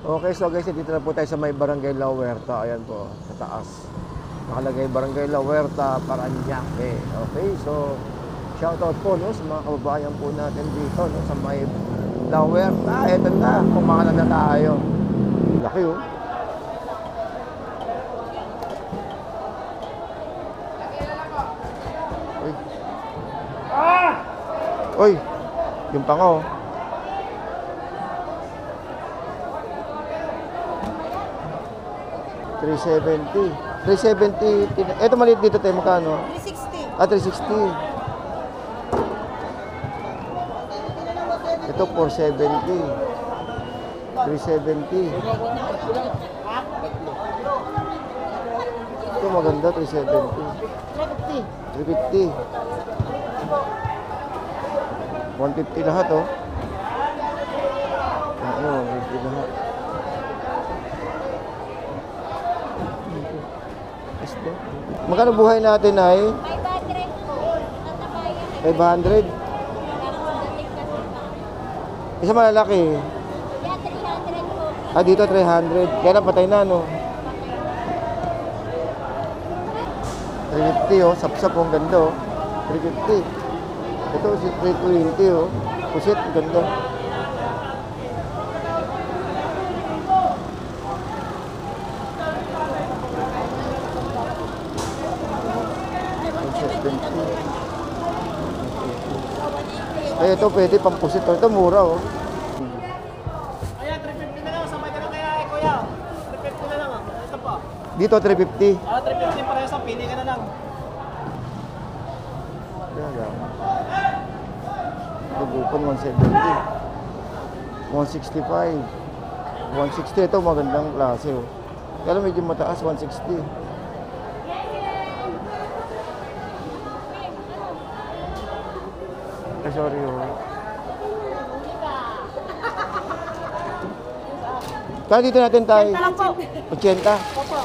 Okay, so guys, dito na po tayo sa may Barangay La Huerta. Ayan po, sa taas. Nakalagay Barangay La Huerta, Parañaque. Okay, so shoutout po no, sa mga kababayan po natin dito no, sa may La Huerta. Ito na, kumakanan na tayo. Laki oh. Uy. Uy, yung pango. $370. Ito maliit dito tayo, magkano? 360. Ah, 360. Ito, 470. 370. Ito maganda, 370. 350. 150 lahat, oh. Ano, 150 lahat. Magkano buhay natin ay? 500 po. 500? Isa malalaki. Yan, 300 po. Ah, dito 300. Kaya na patay na, no? 350, oh. Sapsap, oh. Ang ganda, oh. 350. Ito, 320, oh. Pusit, ang ganda. Ay, ito pwede pampusit. Ito mura, oh. Ayan, 350 na lang. Sabay ka na kaya, kuya. 350 na lang. Ito po. Dito, 350. 350 parehas ang pili ka na lang. Yan lang. Lugupon, 170. 165. 160. Ito, magandang klase, oh. Kaya medyo mataas, 160. Ay, sorry, oh. Kaya dito natin tayo. 80 lang po. 80. Opo.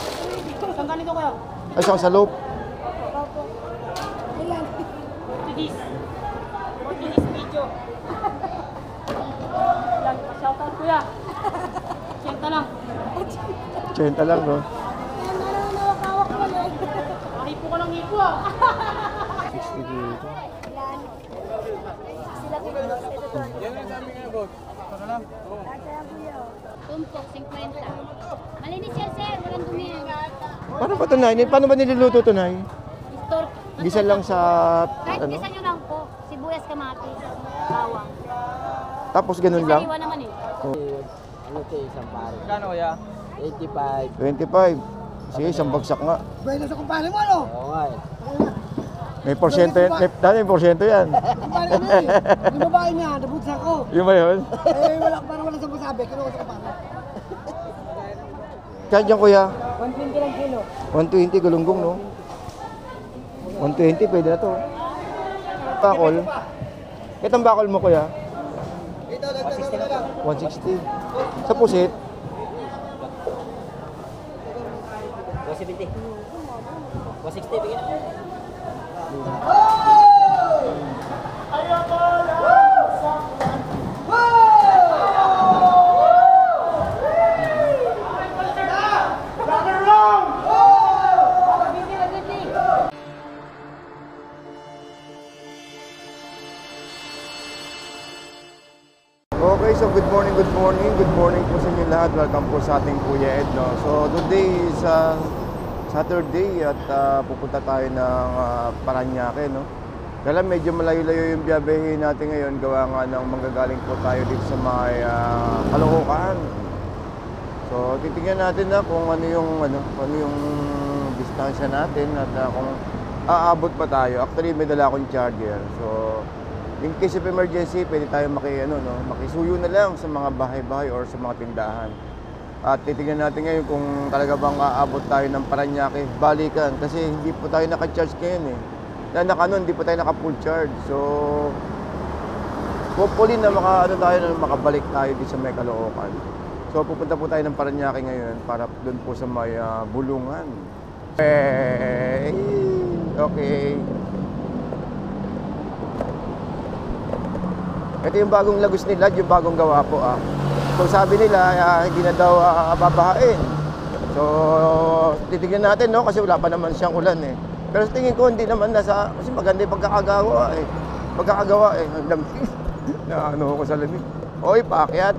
Saan ganito kuya? Ay, saka sa loop. Ilan? Portuguese video. Yan, pa-shoutout kuya. 80 lang. 80 lang, no? Nawak-awak ko lang. Hipo ka ng hipo ah. 60 dito. Ilan? Sila po. Ito. Yan ang dami ngayon, boss. Para lang. Tumpok, 50. Malinis yan, sir. Walang dumi yan. Paano ba ito, Nay? Paano ba niluluto ito, Nay? Store. Gisa lang sa, Kahit ano? gisa nyo lang po. Sibuyas, kamatis, bawang. Tapos ganun lang? Sariwa naman eh. Ano ito, isang pare? Kano kuya? 85. 25. Sige, isang bagsak nga. Pwede sa kumpare mo, ano? Oo nga eh. May porsyento yan. Dahil may porsyento yan. Kumpare mo eh. Yung babae niya, nabutsan ko. Yung ba yun? Parang wala sa masabi. Kinuha sa kumpare. Kaya dyan, kuya? 120 lang kilo. 120, gulunggong, no? 120, pwede na to. Bakol. Itong bakol mo, kuya? Ito, dagdagan mo na lang. 160. Sa pusit? 170. 160, bigyan na. Okay, so good morning po sa inyo lahat. Welcome po sa ating Kuya Ed, no? So today is Saturday at pupunta tayo ng Parañaque, no? Kaya medyo malayo-layo yung biyahe natin ngayon, gawa nga ng manggagaling po tayo dito sa may Caloocan. So titingnan natin na kung ano yung distansya natin at kung aabot pa tayo. Actually may dala akong charger. So in case of emergency, pwede tayo makisuyo na lang sa mga bahay-bahay or sa mga tindahan. At titingnan natin ngayon kung talaga bang aabot tayo ng Parañaque balikan kasi hindi po tayo naka-charge ngayon eh. Hindi po tayo naka-full charge. So hopefully na makabalik tayo dito sa may Caloocan. So pupunta po tayo ng Parañaque ngayon para doon po sa may Bulungan. Okay. Ito yung bagong Lagos ni Lad, yung bagong gawa po kung sabi nila, hindi na daw babahain. So, titignan natin, no? Kasi wala pa naman siyang ulan eh. Pero sa tingin ko, hindi naman kasi maganda yung pagkakagawa eh. Ang lamig. Na ano ko sa lamig. Oy, paakyat.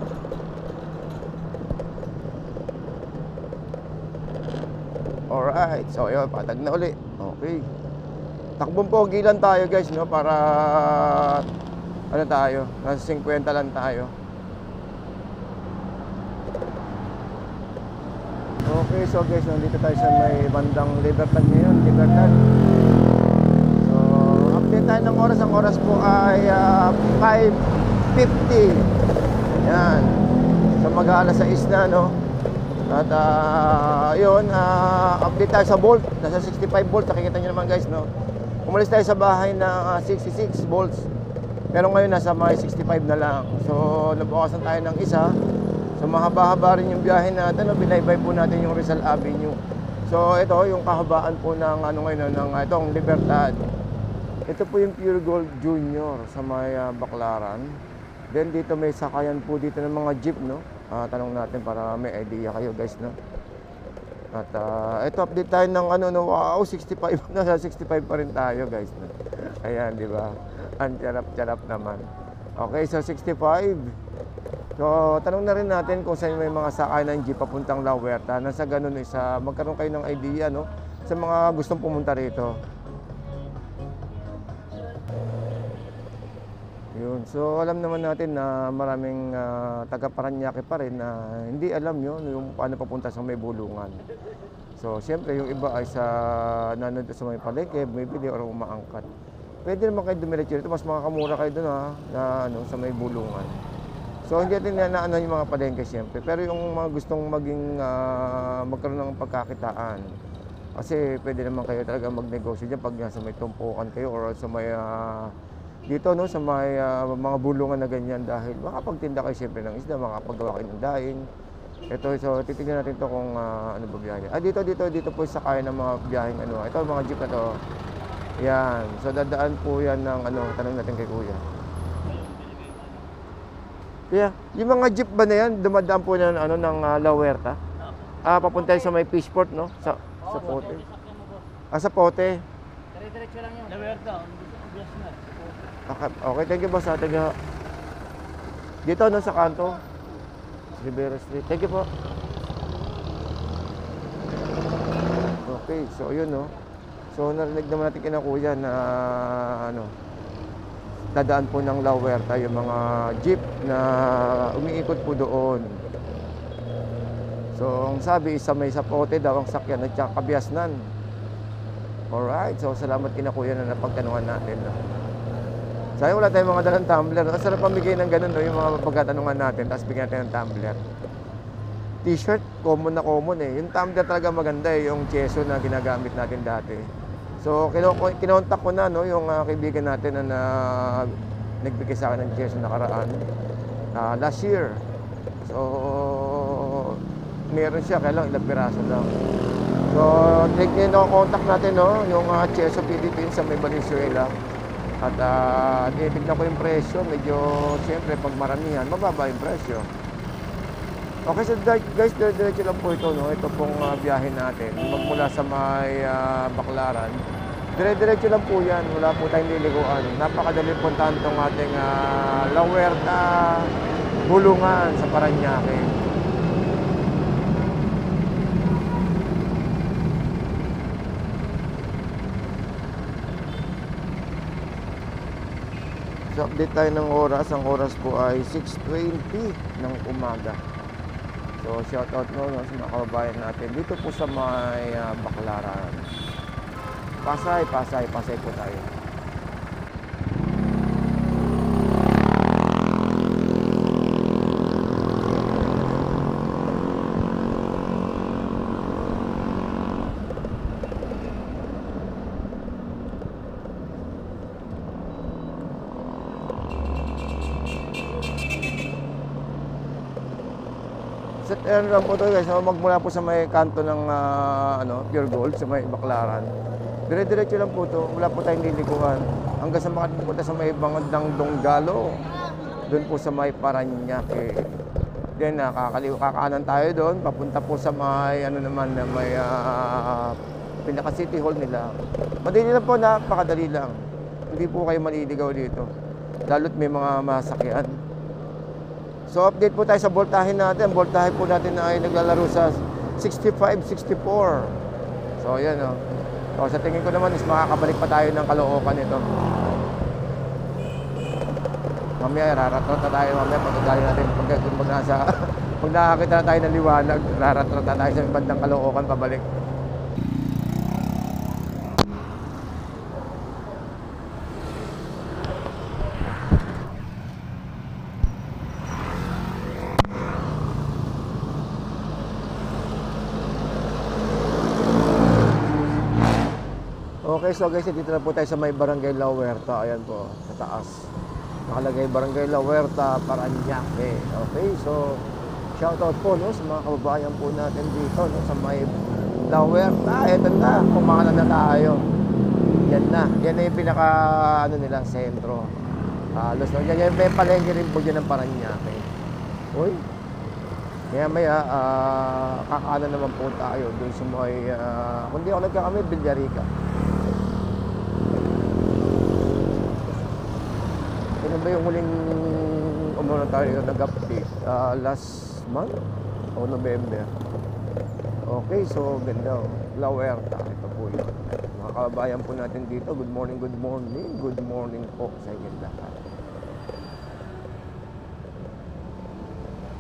Alright, so yun, patag na uli. Okay. Takbong pogi lang tayo guys, no? Para, ano tayo, nasa 50 lang tayo. Okay, so guys, nandito tayo sa may bandang Libertad ngayon, Libertad. So, update tayo ng oras. Ang oras po ay 5:50. Yan. So, mag-aalas 6 na, no? At yun, update tayo sa volt. Nasa 65 volts. Nakikita nyo naman guys, no? Umalis tayo sa bahay na 66 volts. Pero ngayon nasa may 65 na lang. So, nabukasan tayo ng isa. So, mahaba-haba rin yung biyahe natin. No? Binaybay po natin yung Rizal Avenue. So, ito yung kahabaan po ng ngayon, ng itong Libertad. Ito po yung Pure Gold Junior sa may Baclaran. Then dito may sakayan po dito ng mga jeep, no? Tanong natin para may idea kayo guys, no? At ito update tayo ng wow, 65 na, 65 pa rin tayo guys, no? Ayan, di ba? Ang charap-charap naman. Okay, so 65. So tanong na rin natin kung saan may mga sakay ng jeep papuntang La Huerta. Nasa ganun magkaroon kayo ng idea, no? Sa mga gustong pumunta rito. Yun. So alam naman natin na maraming taga Parañaque pa rin na hindi alam yun yung paano papunta sa may bulungan. So siyempre yung iba ay nanood sa may palengke, bumibili or umaangkat. Pwede naman kayo dumiretso dito, mas makakamura kayo doon na sa may bulungan. So hindi natin naano yung mga palengke siyempre, pero yung mga gustong magkaroon ng pagkakitaan. Kasi pwede naman kayo talaga magnegosyo diyan pag nasa may tumpukan kayo or sa may dito, no, sa may mga bulungan na ganyan, dahil makapagtinda kayo siyempre ng isda, makapagawa kayo ng daing. Ito, so titignan natin to kung ano ba biyahe. Dito po sa kaya ng mga biyaheng ito mga jeep na to. Yan, so dadaan po yan ng tanong natin kay kuya. Kuya, yung mga jeep ba na yan, dumadaan po ng ng La Huerta? Papunta sa may Fishport, no? Sa Pote. Sa Pote. Dire-diretso lang yun. La Huerta, bias na. Okay, thank you boss. Dito, no, sa kanto. Rivera Street. Thank you po. Okay, so yun, no. So narinig naman natin kina kuya na dadaan po ng La Huerta yung mga jeep na umiikot po doon. So ang sabi, may sa Pote daw ang sakyan at saka Kabiasnan. Alright, so salamat kina kuya na napagtanungan natin, no? Sayang wala tayong mga dalang tumbler. Ang sarap pamigay ng ganun, no? Yung mga pagkatanungan natin, tapos bigyan natin ng tumbler. T-shirt, common na common eh. Yung tumbler talaga maganda eh, yung cheso na ginagamit natin dati. So, kinontak ko na, no, yung kaibigan natin na nagbigay sa akin ng cheso nakaraan. Last year. So, meron siya, kaya lang ilang piraso lang. So, contact natin, no, yung cheso Philippines sa may Valenzuela. At tinitignan ko yung presyo, medyo siyempre pag maramihan, mababa yung presyo. Okay, so guys, diretso lang po ito, no? Ito pong biyahe natin, magmula sa may Baclaran. Diretso lang po yan, wala po tayong liliguan. Napakadali puntahan itong ating La Huerta, Bulungan sa Parañaque. So, update tayo ng oras. Ang oras po ay 6:20 ng umaga. So, shoutout no sa mga kababayan natin dito po sa may Baclaran. Pasay po tayo. Set lang po ito guys, magmula po sa may kanto ng Pure Gold, sa may Baclaran. Dire-diretso lang po ito, wala po tayong lilikuan. Hanggang sa makatipunta sa may Bangandang Donggalo, doon po sa may Parañaque. Then kakaanan tayo doon, papunta po sa may ano naman na may pinaka City Hall nila. Madali lang po, napakadali lang. Hindi po kayo maliligaw dito. Lalo't may mga masakyan. So update po tayo sa voltahe natin. Voltahe po natin na ay naglalaro sa 65, 64. So yan o. So sa tingin ko naman is makakabalik pa tayo ng Caloocan nito. Mamaya raratrot na tayo. Mamaya pagkagaling natin. Pag nakakita na tayo ng liwanag, raratrot na tayo sa bandang Caloocan pabalik. Okay, so guys, dito na po tayo sa may Barangay La Huerta. Ayan po, sa taas. Nakalagay Barangay La Huerta, Parañaque. Okay, so shoutout po no, sa mga kababayan po natin dito no, sa may La Huerta. Ito na, kumanan na tayo. Yan na. Yan na yung pinaka ano nila, sentro. Halos no. Yan may palengke rin po dyan ng Parañaque. Uy. Maya kakaanan naman po tayo doon sa may kung di ako nagkakamay, Villarica. Ano ba yung huling umuna tayo nag-update? Last month o November. Okay, so ganda. La Huerta, ito po yun. Mga kababayan po natin dito, good morning, good morning. Good morning po sa inyo lahat.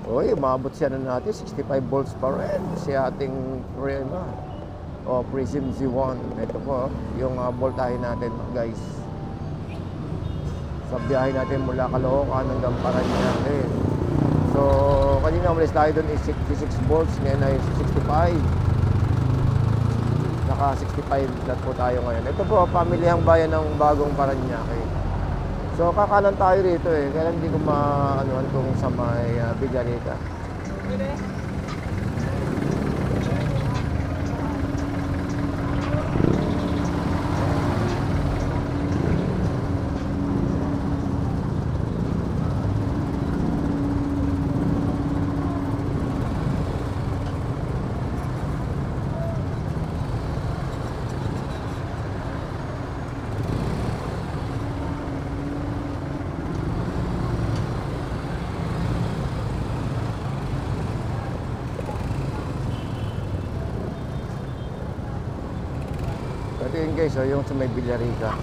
Uy, umabot siya na natin, 65 volts pa rin. Si ating Prism Z1. Ito po, yung voltahe natin guys. Sa biyahe natin mula Caloocan hanggang Parañaque. So, kanina umalis tayo doon is 66 volts, ngayon ay 65. Naka 65 flat po tayo ngayon. Ito po, pamilihang bayan ng bagong Parañaque. So, kakanan tayo rito eh, kaya hindi ko maanuan kung sa may Villarica. Ito yun guys, yung sa may Villarica.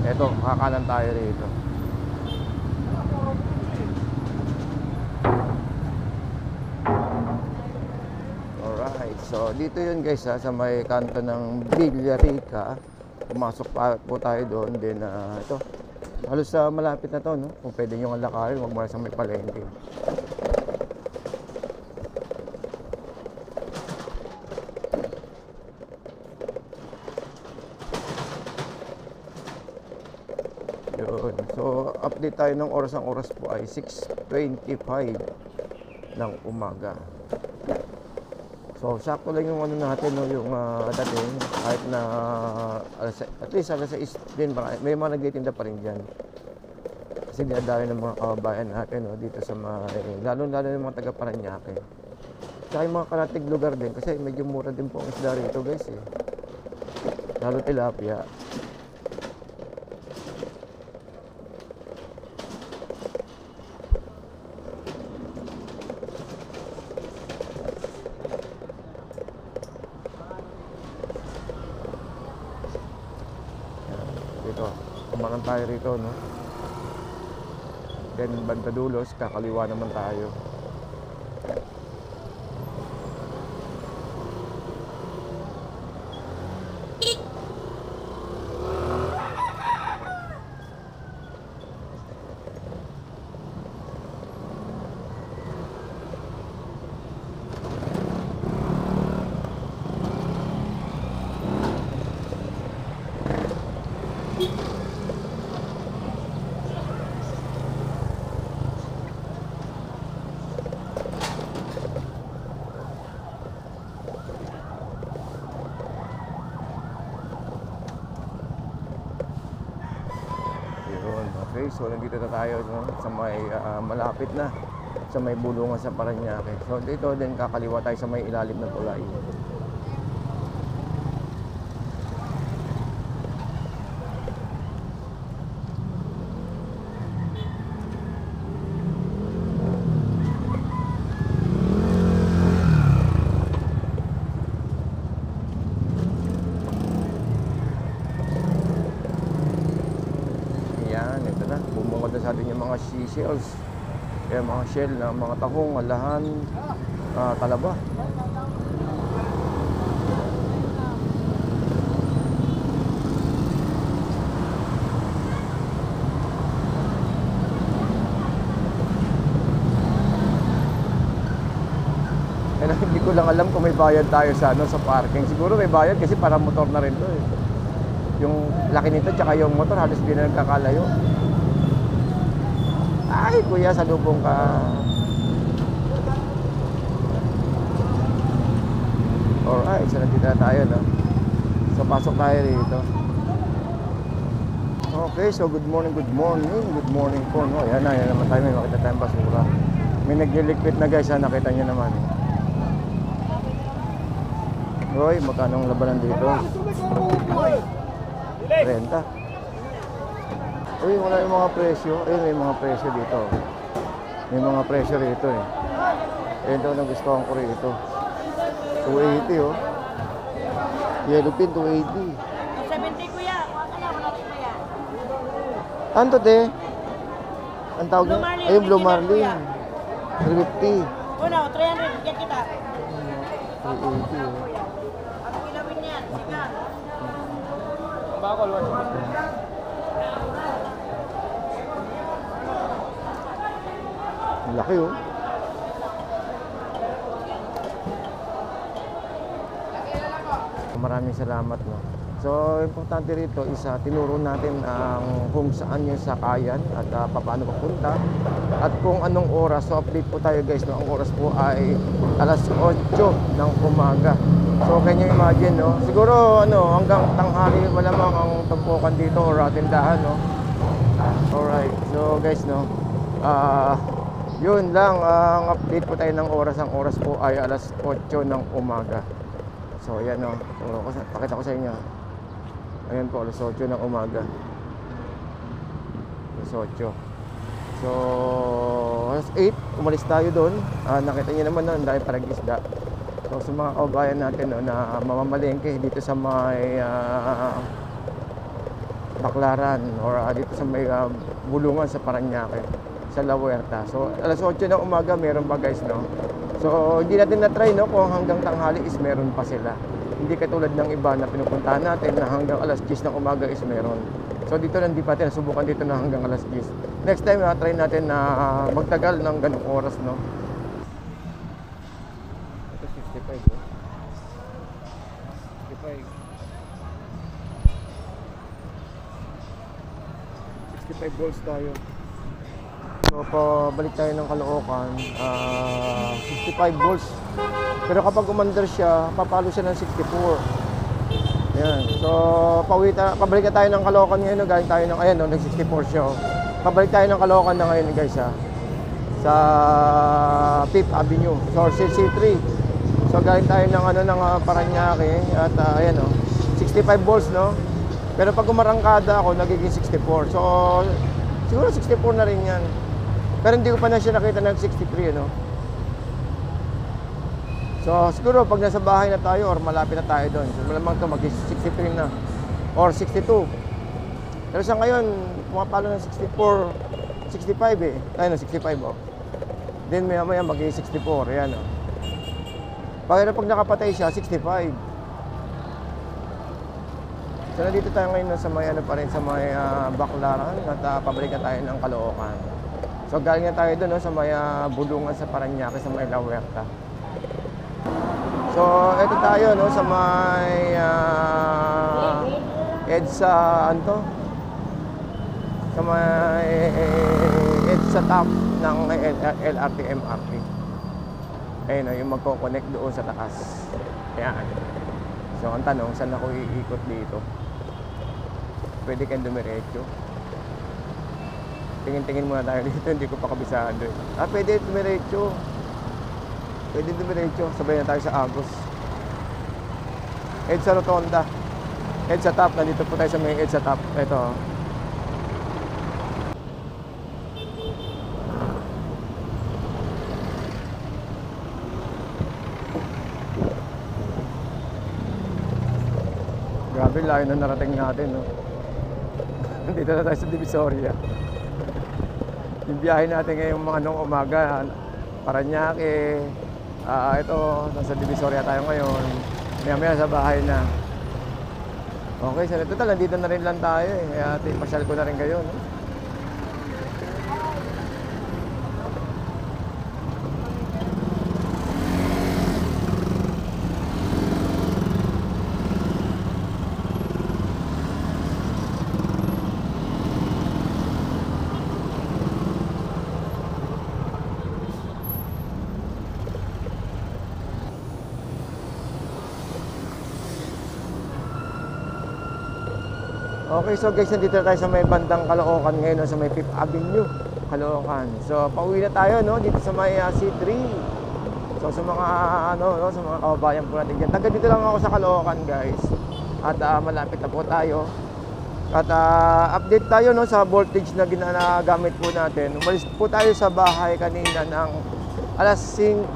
Ito, kakanan tayo rito. Alright, so dito yun guys sa may kanto ng Villarica. Pumasok pa po tayo doon. Then ito, halos malapit na to, no? Kung pwede nyo alakarin, huwag muna sa may palengke. Yun. So, update tayo ng oras. Ang oras po ay 6:25 ng umaga. So, sakto lang yung ano natin, no, yung dating. Kahit na at least alas 6 din, may mga nagtitinda pa rin dyan. Kasi dinadami ng mga kababayan natin, no, dito sa mga, lalo-lalo ng mga taga Parañaque. Tsaka yung mga karatig lugar din, kasi medyo mura din po ang isda rito guys eh. Lalo tilapia. Kumanan tayo rito, no? Then Bantadulos, kakaliwa naman tayo. Okay, so nandito na tayo no, sa may malapit na sa may bulungan sa Parañaque. So dito din kakaliwa tayo sa may ilalim ng tulay. Bumungad na sa atin yung mga seashells, yung mga shell na mga tahong, alahan, talaba. And hindi ko lang alam kung may bayad tayo sa parking. Siguro may bayad kasi para motor na rin to eh. Yung laki nito tsaka yung motor halos di na nagkakalayo. Ay, kuya, salubong ka. Alright, so nandito na tayo, no? So, pasok tayo dito. Okay, so good morning po, no? Yan naman tayo, may makita tayong basura. May nagliligpit na guys, ha? Nakita nyo naman. Roy, magkano ang labanan dito? 30. Uy, wala yung mga presyo. Ayun, may mga presyo dito. May mga presyo rito eh. Ayun daw nagustuhan ko rito. 280 oh. Yellow pin, 280. 70 kuya, kuha ka na, wala ko yan. Ano to, te? Ang tawag Blue niya? Marlin, Ayun, Blue original, Marlin. kuya. 350. Una, 300, yan kita. 380 oh. Ang kilawin yan, siga. Bakal, Laki oh. Maraming salamat no. So importante rito is tinuro natin ang kung saan yung sakayan at paano papunta at kung anong oras. So update po tayo guys no. Ang oras po ay alas 8 ng umaga. So can you imagine no. Siguro ano hanggang tanghali malamang ang tumpukan dito or tindahan no. Alright. So guys no. Yun lang ang update po tayo ng oras. Ang oras po ay alas 8 ng umaga. So ayan o, pakita ko sa inyo. Ayan po, alas 8 ng umaga. Alas 8. So alas 8, umalis tayo doon. Nakita niyo naman noon, dahil parang isda. So sa mga kabayan natin no, na mamamalengke dito sa may Baclaran or dito sa may bulungan sa Parañaque, sa La Huerta. So alas 8 ng umaga meron pa guys no. So hindi natin na-try no kung hanggang tanghali is meron pa sila. Hindi katulad ng iba na pinupuntahan natin na hanggang alas 10 ng umaga is meron. So dito hindi pa natin nasubukan dito na hanggang alas 10. Next time try natin na magtagal ng ganung oras no. Ito 65 no. 65 volts tayo. So, pabalik tayo ng Caloocan, 65 volts. Pero kapag umandar siya, papalo siya ng 64. Ayan. So, pabalik na tayo ng Caloocan ngayon. Galing tayo ng, ayan, nag-64 siya. Pabalik tayo ng Caloocan na ngayon, guys, sa 5th Avenue. So, C3. So, galing tayo ng, ng Parañaque. At, ayan, 65 volts, no? Pero pag umarangkada ako, nagiging 64. So, siguro 64 na rin yan. Pero hindi ko pa na siya nakita ng 63, no? So, siguro pag nasa bahay na tayo or malapit na tayo doon, so, malamang ito mag-63 na. Or 62. Pero sa ngayon, pumapalo ng 64, 65 eh. Ayun, 65 oh. Then maya-maya mag-64, yan oh. Pag nakapatay siya, 65. So, nandito tayo ngayon sa may pa rin sa may Baclaran at pabalikan tayo ng Caloocan. So, galing na tayo doon no, sa may bulungan sa Parañaque, sa may La Huerta. So, eto tayo no, sa may EDSA, ano sa may EDSA top ng LRT MRT. Ayun yung magko-connect doon sa taas. Ayan. So, ang tanong, saan ako iikot dito? Pwede kayong dumiretso. tingin-tingin muna tayo dito, hindi ko pa kabisado eh. Pwede dumiretso. Pwede dumiretso, sabay na tayo sa Agos. EDSA Rotonda. EDSA Top, nandito po tayo sa may EDSA Top. Ito. Grabe, layo na narating natin, no? Dito na tayo sa Divisoria. Yung biyahe natin ngayong mga umaga, Parañaque. Ito, nasa Divisoria tayo ngayon. Maya-maya sa bahay na. Okay, so total, nandito na rin lang tayo eh. Kaya pasyal ko na rin kayo, no? Okay, so guys, nandito tayo sa may bandang Caloocan ngayon, no, sa may 5th Avenue, Caloocan. So, pauwi na tayo, no, dito sa may C3. So, sa mga, no, sa mga kababayan po natin dyan. Taga dito lang ako sa Caloocan, guys. At malapit na po tayo. At update tayo, no, sa voltage na ginagamit po natin. Umalis po tayo sa bahay kanina ng alas 5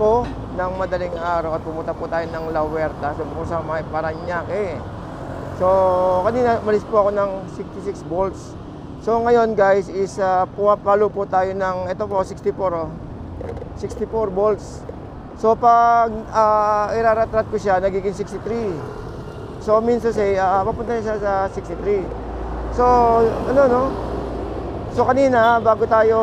ng madaling araw at pumunta po tayo ng La Huerta. So, po sa may Parañaque. So, kanina malis po ako ng 66 volts. So, ngayon guys is pumapalo po tayo ng, ito po, 64 volts. So, pag iraratrat ko siya, nagiging 63. So, means to say, papunta na siya sa 63. So, ano, no? So, kanina, bago tayo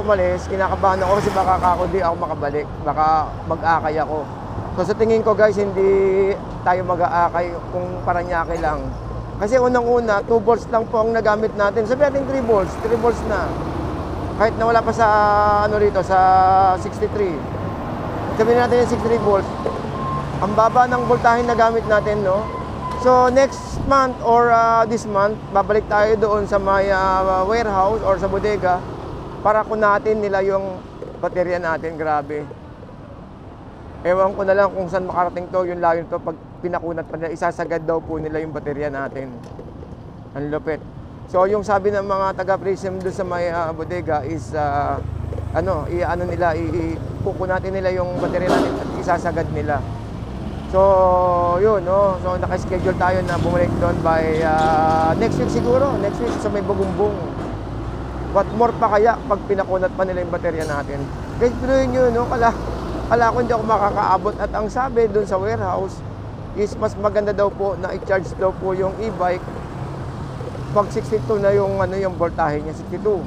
umalis, kinakabahan ako kasi baka ako di ako makabalik. Baka mag-akay ako. So sa tingin ko guys, hindi tayo mag-aakay kung Parañaque lang. Kasi unang-una, 2 volts lang po ang nagamit natin. Sabi natin 3 volts na. Kahit na wala pa sa ano rito, sa 63. Sabihin natin yung 63 volts. Ang baba ng voltahe na gamit natin, no? So next month or this month, babalik tayo doon sa may warehouse or sa bodega para kunatin nila yung baterya natin. Grabe. Ewan ko na lang kung saan makarating to, yung layo to pag pinakunat pa nila, isasagad daw po nila yung baterya natin. Ang lupit. So yung sabi ng mga taga-Prism doon sa may bodega is kukunatin nila yung baterya natin at isasagad nila. So yun, no. So naka-schedule tayo na bumalik doon by next week siguro, next week sa may Bagumbong. What more pa kaya pag pinakunat pa nila yung baterya natin. Guys, pero yun, no, Kala ko hindi ako makakaabot at ang sabi doon sa warehouse is mas maganda daw po na i-charge daw po yung e-bike pag 62 na yung yung voltahe niya, 62.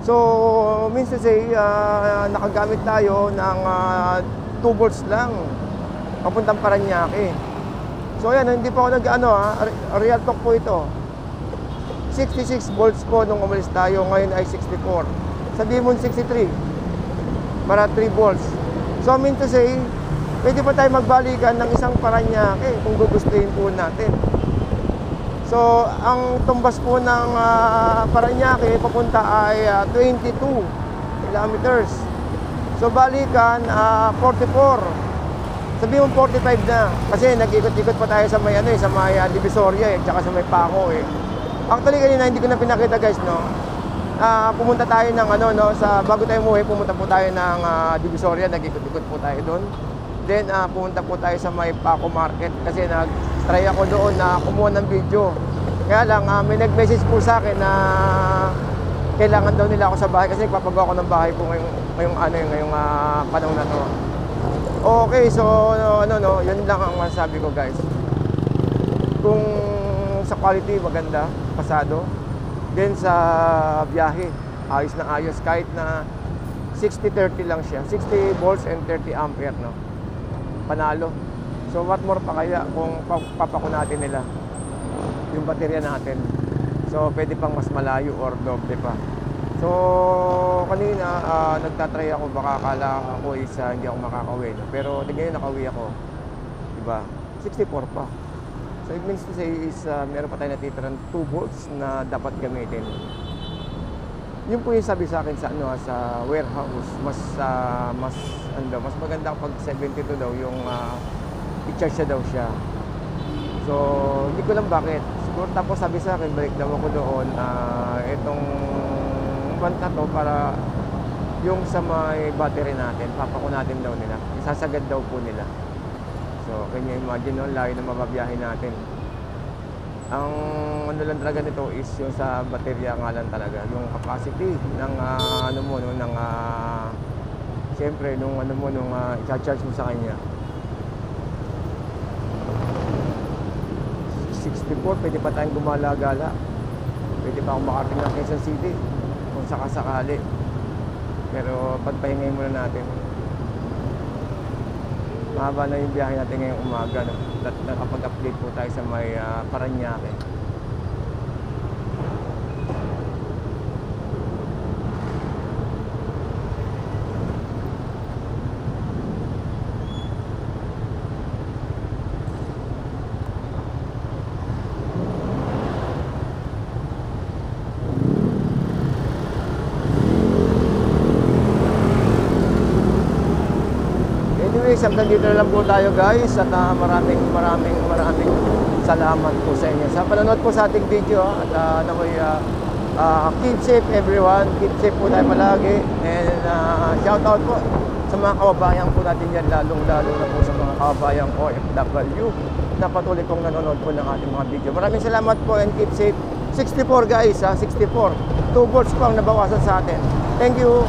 So means to say nakagamit tayo ng 2 volts lang papuntang Parañaque. So yan, hindi pa ako real talk po ito. 66 volts po nung umalis tayo, ngayon ay 64. Sabihin mo 63 para 3 volts. So, I mean to say, pwede pa tayo magbalikan ng isang Parañaque kung gugustuhin po natin. So, ang tumbas po ng Parañaque papunta ay 22 kilometers. So, balikan 44. Sabihin mo 45 na. Kasi nag-ikot-ikot pa tayo sa may, sa may Divisoria tsaka sa may Paco eh. Actually, kanina hindi ko na pinakita guys, no? Pumunta tayo ng bago tayo umuwi, pumunta po tayo ng Divisoria, nag-ikot-ikot po tayo doon. Then pumunta po tayo sa may Paco Market kasi nag-try ako doon na kumuha ng video. Kaya lang may nag-message po sa akin na kailangan daw nila ako sa bahay kasi nagpapagawa ako ng bahay po ngayong panahon na to. Okay, so yun lang ang masasabi ko guys. Kung sa quality maganda, pasado. Then sa biyahe, ayos na ayos kahit na 60-30 lang siya. 60 volts and 30 ampere, no? Panalo. So what more pa kaya kung papakunatin nila yung baterya natin. So pwede pang mas malayo or doble pa. So kanina nagtatry ako, baka akala ako is hindi ako makakauwi. Pero ngayon nakauwi ako. Diba? 64 pa. So it means to say is meron pa tayo natitirang 2 volts na dapat gamitin. Yun po yung sabi sa akin sa sa warehouse, mas mas maganda kapag 72 daw yung i-charge daw siya. So, hindi ko lang bakit. Siguro tapos sabi sa akin, balik daw ako doon, itong banta to para yung sa may battery natin, papako natin daw nila. Isasagad daw po nila. So, can you imagine no, layo na mababiyahin natin. Ang ano lang talaga nito is yung sa baterya nga lang talaga, yung capacity ng siyempre nung i-charge mo sa kanya. 64, pwede pa tayong gumala-gala. Pwede pa akong makarating ng Quezon City kung sakasakali. Pero pagpahingay muna natin. Mahaba na yung biyahe natin ngayong umaga. Nakapag-update po tayo sa may Parañaque. Anyways, hanggang dito na lang po tayo guys at maraming salamat po sa inyo sa panonood po sa ating video at keep safe everyone, keep safe po tayo palagi and shout out po sa mga kababayan po natin yan, lalong na po sa mga kababayan OFW na patuloy pong nanonood po ng ating mga video. Maraming salamat po and keep safe. 64 guys, 64 2 volts po ang nabawasan sa atin. Thank you.